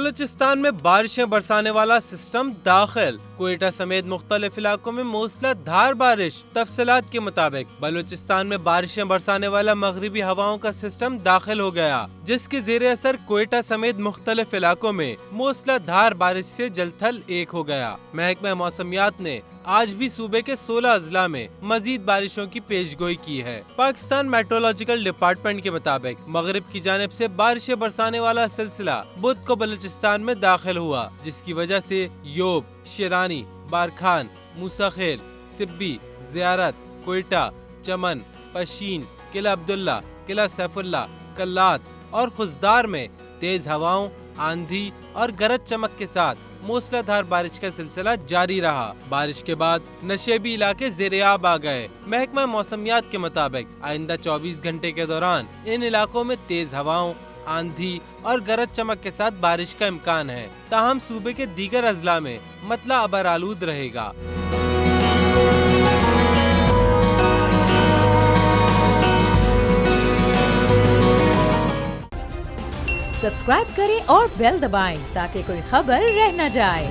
بلوچستان میں بارشیں برسانے والا سسٹم داخل، کوئٹہ سمیت مختلف علاقوں میں موسلا دھار بارش۔ تفصیلات کے مطابق بلوچستان میں بارشیں برسانے والا مغربی ہواؤں کا سسٹم داخل ہو گیا، جس کے زیر اثر کوئٹہ سمیت مختلف علاقوں میں موسلا دھار بارش سے جل تھل ایک ہو گیا۔ محکمہ موسمیات نے آج بھی صوبے کے 16 اضلاع میں مزید بارشوں کی پیش گوئی کی ہے۔ پاکستان میٹرولوجیکل ڈپارٹمنٹ کے مطابق مغرب کی جانب سے بارشیں برسانے والا سلسلہ بدھ کو بلوچستان میں داخل ہوا، جس کی وجہ سے یوب، شیرانی، بارکھان، موسیٰ خیل، سبی، زیارت، کوئٹہ، چمن، پشین، قلعہ عبداللہ، قلعہ سیف اللہ، کلات اور خزدار میں تیز ہواؤں، آندھی اور گرج چمک کے ساتھ موسلا دھار بارش کا سلسلہ جاری رہا۔ بارش کے بعد نشیبی علاقے زیر آب آ گئے۔ محکمہ موسمیات کے مطابق آئندہ 24 گھنٹے کے دوران ان علاقوں میں تیز ہواؤں، آندھی اور گرج چمک کے ساتھ بارش کا امکان ہے، تاہم صوبے کے دیگر اضلاع میں مطلع ابر آلود رہے گا۔ سبسکرائب کریں اور بیل دبائیں تاکہ کوئی خبر رہ نہ جائے۔